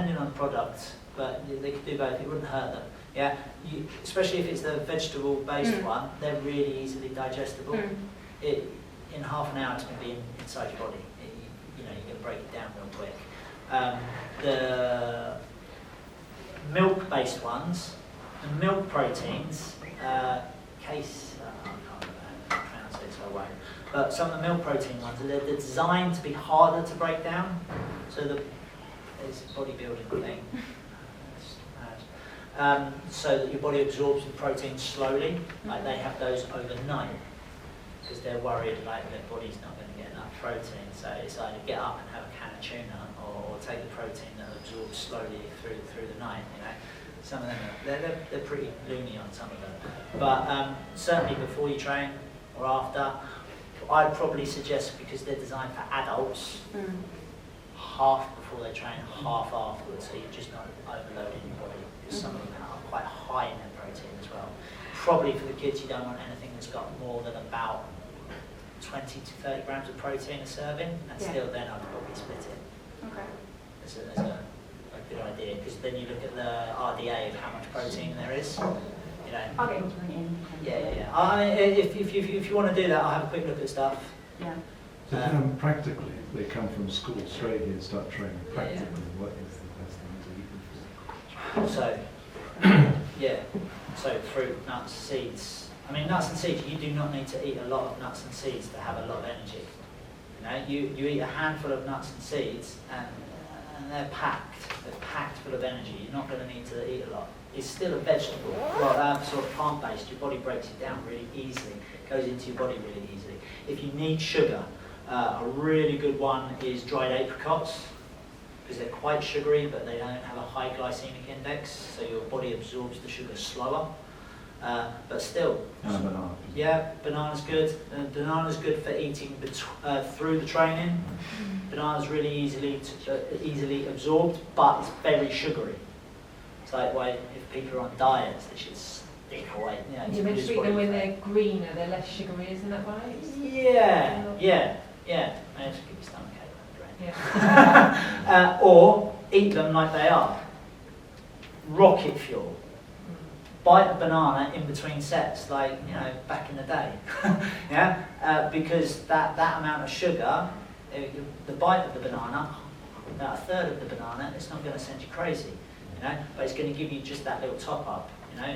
depending on the product, but they could do both. It wouldn't hurt them. Yeah, especially if it's the vegetable-based one, they're really easily digestible. In half an hour, it's going to be inside your body. You're going to break it down real quick. The milk-based ones, the milk proteins, I can't pronounce it, so I won't. But some of the milk protein ones, they're designed to be harder to break down. So it's a bodybuilding thing. So that your body absorbs the protein slowly, like they have those overnight, because they're worried like their body's not going to get enough protein. So it's either get up and have a can of tuna, or take the protein that absorbs slowly through the night. Some of them they're pretty loony on some of them, but certainly before you train or after, I'd probably suggest, because they're designed for adults, half before they train, half afterwards, so you're just not overloading your body. Some of them are quite high in their protein as well. Probably for the kids, you don't want anything that's got more than about 20 to 30 grams of protein a serving, and still then I'd probably split it. Okay. That's a good idea, because then you look at the RDA of how much protein there is. I'll get into it in. Yeah. If you want to do that, I'll have a quick look at stuff. Yeah. So practically, they come from school straight here and start training. Practically, what is the best thing to eat before? So fruit, nuts, seeds. I mean, nuts and seeds, you do not need to eat a lot of nuts and seeds to have a lot of energy. You eat a handful of nuts and seeds, and they're packed full of energy. You're not going to need to eat a lot. It's still a vegetable, sort of plant-based. Your body breaks it down really easily. It goes into your body really easily. If you need sugar, a really good one is dried apricots, because they're quite sugary, but they don't have a high glycemic index, so your body absorbs the sugar slower. But still, banana. Yeah, banana's good. Banana's good for eating through the training. Banana's really easily absorbed, but it's very sugary. It's like why if people are on diets, they should stick away. You meant to eat them when they're greener, they're less sugary, isn't that right? Yeah. I have to give you stomachache. Yeah. Or eat them like they are. Rocket fuel. Bite a banana in between sets, like back in the day. Because that amount of sugar, the bite of the banana, about a third of the banana, it's not going to send you crazy, but it's going to give you just that little top up,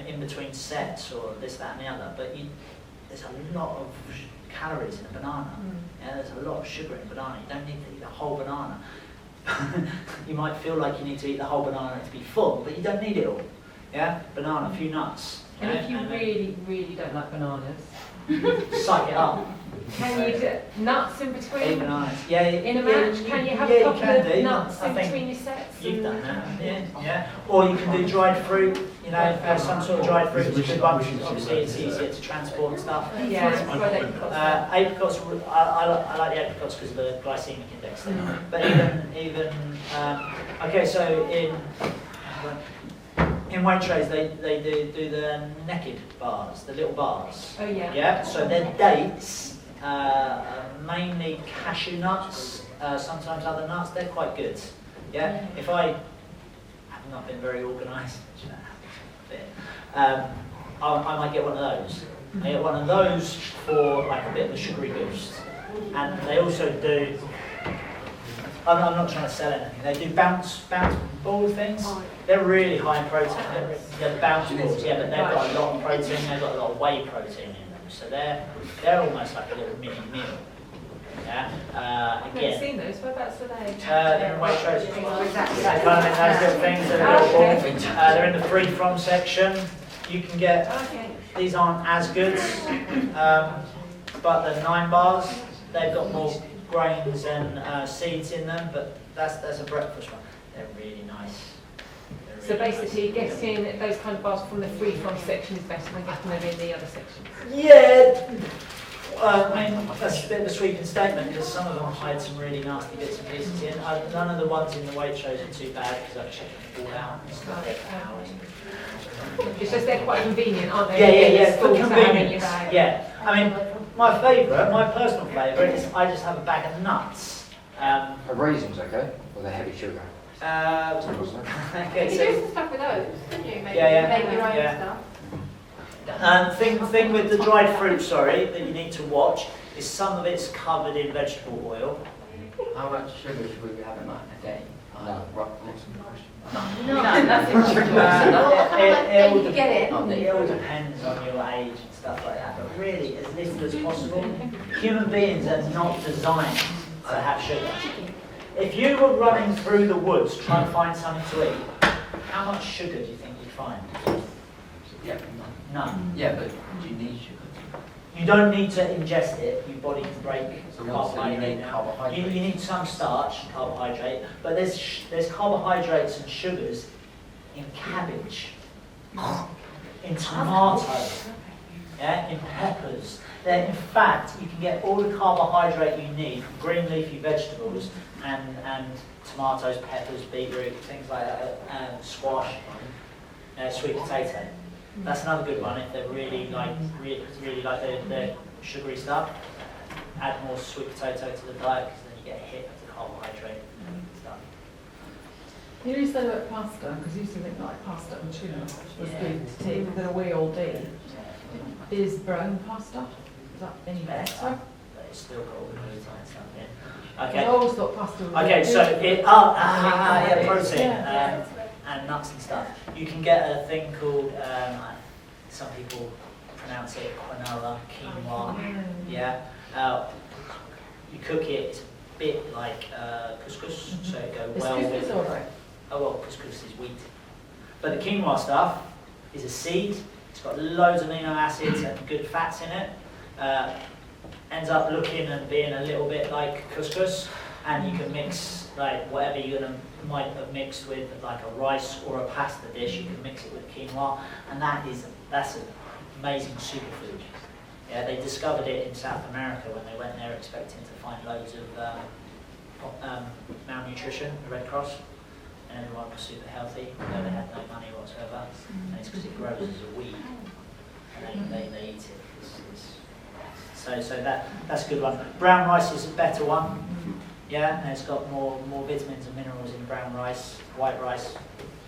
in between sets or this, that, and the other. But there's a lot of calories in a banana. There's a lot of sugar in a banana. You don't need to eat the whole banana. You might feel like you need to eat the whole banana to be full, but you don't need it all. Banana, a few nuts. And if you really, really don't like bananas, suck it up. Can you do nuts in between? 8 bananas. In a match, can you have a couple of nuts in between your sets? You've done that, Or you can do dried fruit, some sort of dried fruit is a good one. Obviously, it's easier to transport and stuff. Apricots, I like the apricots because of the glycemic index there. But even okay, so in Waitrose, they do the naked bars, the little bars. Oh yeah. Yeah. So they're dates, mainly cashew nuts, sometimes other nuts. They're quite good. Yeah. If I have not been very organised, which that happens a bit, I might get one of those. I get one of those for like a bit of a sugary boost, and they also do. I'm not trying to sell anything. They do bounce ball things. They're really high in protein. They're bounce balls, but they've got a lot of protein. They've got a lot of whey protein in them, so they're almost like a little mini meal. Yeah. I've never seen those. Whereabouts are they? They're in Waitrose. They're kind of in those little things. They're in the free from section. You can get. These aren't as good, but the 9 bars. They've got more grains and seeds in them, but that's a breakfast one. They're really nice. So basically, getting those kind of bars from the free from section is better than getting them in the other sections. Yeah. I mean, that's a bit of a sweeping statement because some of them hide some really nasty bits and pieces in. None of the ones in the Waitrose are too bad because I've checked them all out. It's just they're quite convenient, aren't they? Yeah. For convenience. Yeah. I mean, my personal favourite is I just have a bag of nuts. Are raisins okay? Or they're heavy sugar? Okay, You so do some stuff with those, didn't you? Make, Yeah, make your own yeah. stuff. thing with the dried fruit, sorry, that you need to watch is some of it's covered in vegetable oil. How much sugar should we be having like a day? Roughly. No, nothing. It all You get it. It all depends on your age and stuff like that, but really, as little as possible. Human beings are not designed to have sugar. If you were running through the woods trying to find something to eat, how much sugar do you think you'd find? Yeah, None. yeah, but do you need sugar? You don't need to ingest it, your body can break So what's the carbohydrate unique down. carbohydrate? You need some starch, carbohydrate, but there's carbohydrates and sugars in cabbage, in tomato, yeah, in peppers. In fact, you can get all the carbohydrate you need from green leafy vegetables and tomatoes, peppers, beetroot, things like that, squash, sweet potato. That's another good one if they're really like the sugary stuff. Add more sweet potato to the diet because then you get a hit of the carbohydrate stuff. You used to say about pasta, because you used to think like pasta and tuna was good to take the away all day. Is brown pasta, is that any better? But it's still got all the gluten and stuff in. I Okay. always thought pasta was Okay, good. so yeah, protein Yeah. and nuts and stuff. You can get a thing called, some people pronounce it quinoa, quinoa. Yeah. You cook it, it's a bit like couscous, so it goes Is well with. couscous alright? Oh well, couscous is wheat. But the quinoa stuff is a seed. It's got loads of amino acids and good fats in it. Ends up looking and being a little bit like couscous, and you can mix like whatever might have mixed with, like a rice or a pasta dish. You can mix it with quinoa, and that's an amazing superfood. Yeah, they discovered it in South America when they went there expecting to find loads of malnutrition, the Red Cross, and everyone was super healthy, though they had no money whatsoever. And it's because it grows as a weed, and they eat it. So that's a good one. Brown rice is a better one. Yeah, and it's got more vitamins and minerals in brown rice. White rice,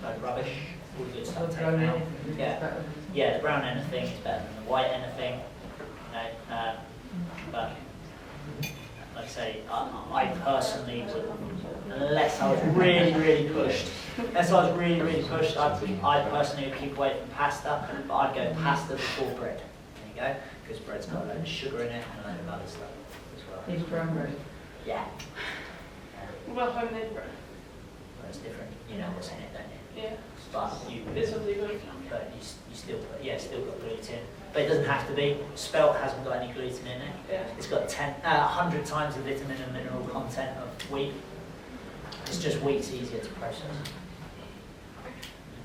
like rubbish, all the good stuff taken out. Yeah, the brown anything is better than the white anything. But like I say, I personally would, unless I was really pushed, I personally would keep away from pasta, but I'd go pasta before bread. There you go, because bread's got a load of sugar in it and a load of other stuff as well. Even brown bread. Yeah. Well, homemade bread. Well, it's different. You know what's in it, don't you? Yeah. But you still got gluten. But it doesn't have to be. Spelt hasn't got any gluten in it. Yeah. It's got 100 times the vitamin and mineral content of wheat. It's just wheat's easier to process.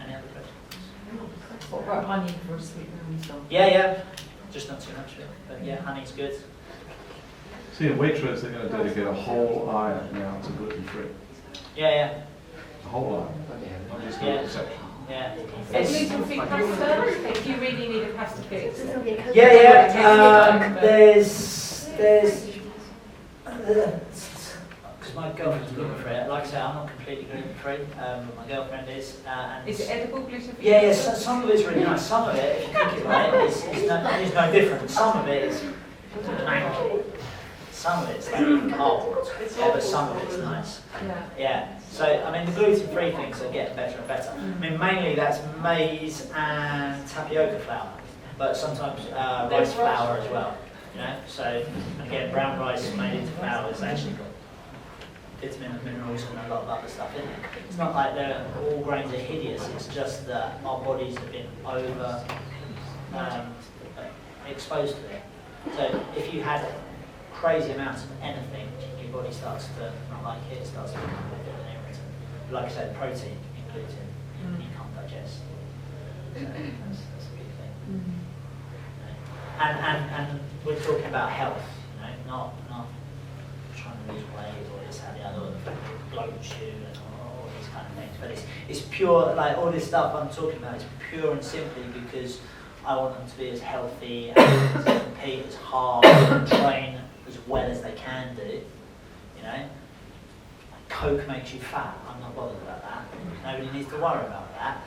Any other questions? What about honey for sweetener and stuff? Yeah. Just not too much of it. But yeah, honey's good. See, in Waitrose, they're going to dedicate a whole aisle now to gluten-free. Yeah. A whole aisle. Not just Yeah. a section. Yeah. So gluten-free pasta, if you really need a pasta fix. Yeah. Because my girlfriend's gluten-free. Like I say, I'm not completely gluten-free, but my girlfriend is. And Is it edible gluten-free? Yeah. Some of it's really nice. Some of it, if you cook it right, is no different. Some of it is manky. Some of it's like cardboard. Yeah, but some of it's nice. Yeah. Yeah. So, I mean, the gluten-free things are getting better and better. I mean, mainly that's maize and tapioca flour, but sometimes rice flour as well. You know, so again, brown rice made into flour has actually got vitamin and minerals and a lot of other stuff in it. It's not like all grains are hideous. It's just that our bodies have been over exposed to it. So, if you had crazy amounts of anything, your body starts to not like it. It starts to become a bit of an irritant. Like I said, protein in gluten, you can't digest. So that's a big thing. And we're talking about health, you know, not trying to lose weight or this, that, the other, or bloat you and all these kind of things. But it's pure, like all this stuff I'm talking about is pure and simply because I want them to be as healthy and to compete as hard and train as well as they can do, you know. Coke makes you fat. I'm not bothered about that. Nobody needs to worry about that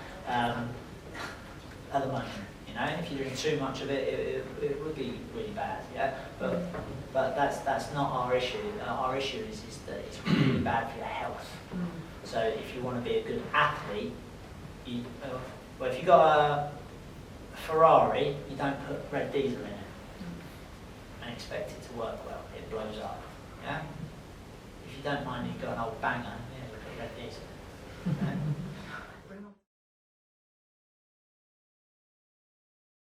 at the moment. You know, if you drink too much of it, it would be really bad. Yeah, but that's not our issue. Our issue is that it's really bad for your health. So if you want to be a good athlete, well, if you've got a Ferrari, you don't put red diesel in it and expect it to work well. It blows up. Yeah. If you don't mind, you've got an old banger. Yeah, you put red diesel.